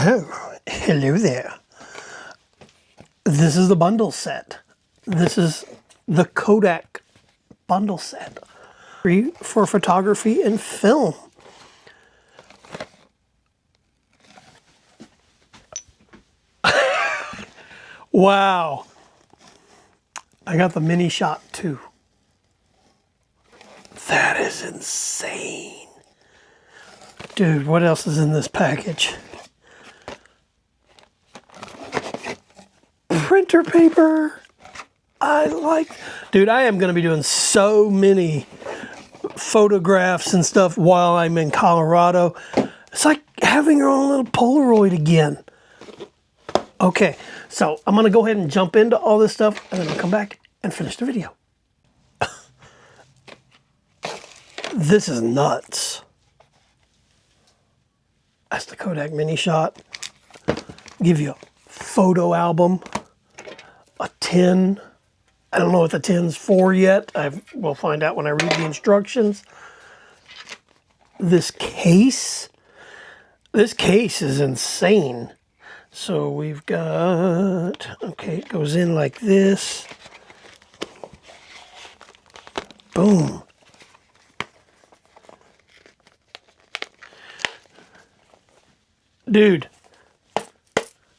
Oh, hello there. This is the bundle set. This is the Kodak bundle set. Free for photography and film. Wow. I got the Mini Shot too. That is insane. Dude, what else is in this package? Printer paper. Dude, I am going to be doing so many photographs and stuff while I'm in Colorado. It's like having your own little Polaroid again. Okay, so I'm going to go ahead and jump into all this stuff, and then I'll come back and finish the video. This is nuts. That's the Kodak Mini Shot. Give you a photo album, a tin. I don't know what the tin's for yet. We'll find out when I read the instructions. This case is insane. So we've got, okay, it goes in like this. Boom. Dude,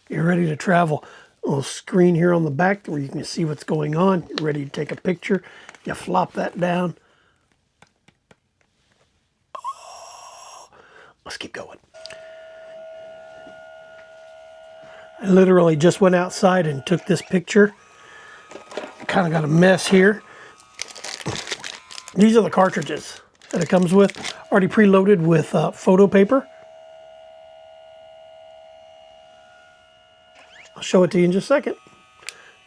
you're ready to travel. A little screen here on the back where you can see what's going on. You're ready to take a picture. You flop that down. Oh, let's keep going. I literally just went outside and took this picture. Kind of got a mess here. These are the cartridges that it comes with. Already preloaded with photo paper. I'll show it to you in just a second.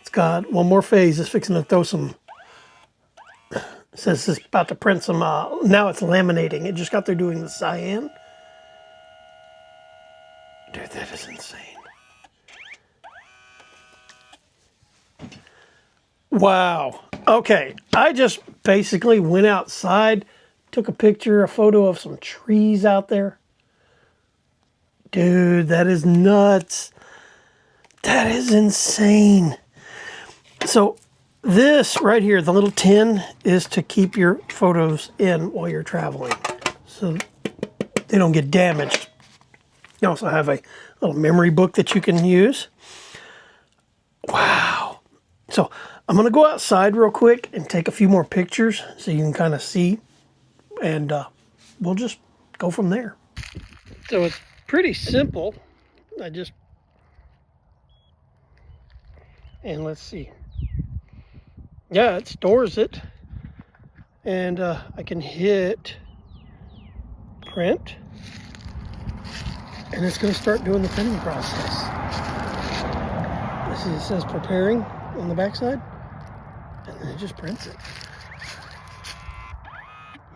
It's got one more phase. It's fixing to throw some, it says it's about to print some, now it's laminating. It just got there doing the cyan. Dude, that is insane. Wow. Okay, I just basically went outside, took a picture, a photo of some trees out there. Dude, that is nuts. That is insane. So this right here, the little tin, is to keep your photos in while you're traveling, so they don't get damaged. You also have a little memory book that you can use. Wow. So I'm going to go outside real quick and take a few more pictures so you can kind of see, and we'll just go from there. So it's pretty simple. And let's see. Yeah, it stores it. And I can hit print. And it's going to start doing the printing process. It says preparing on the backside. And then it just prints it.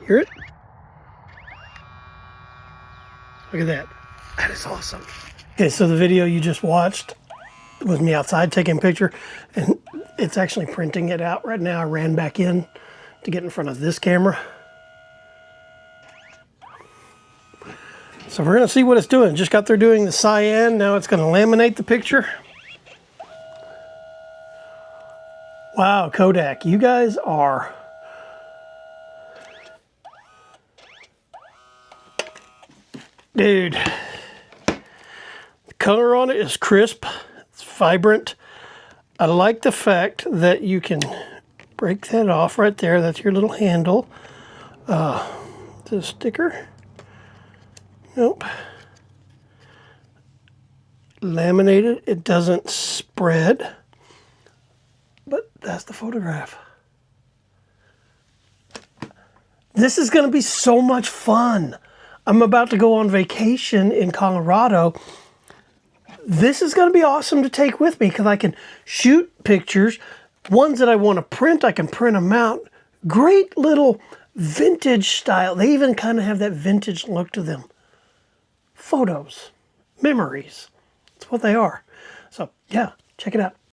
Hear it? Look at that. That is awesome. Okay, so the video you just watched was me outside taking a picture, and it's actually printing it out right now. I ran back in to get in front of this camera. So we're going to see what it's doing. Just got there doing the cyan. Now it's going to laminate the picture. Wow, Kodak, you guys are... Dude, the color on it is crisp. It's vibrant. I like the fact that you can break that off right there. That's your little handle. The sticker. Nope. Laminated. It doesn't spread. But that's the photograph. This is going to be so much fun. I'm about to go on vacation in Colorado. This is going to be awesome to take with me because I can shoot pictures. Ones that I want to print, I can print them out. Great little vintage style. They even kind of have that vintage look to them. Photos, memories. That's what they are. So yeah, check it out.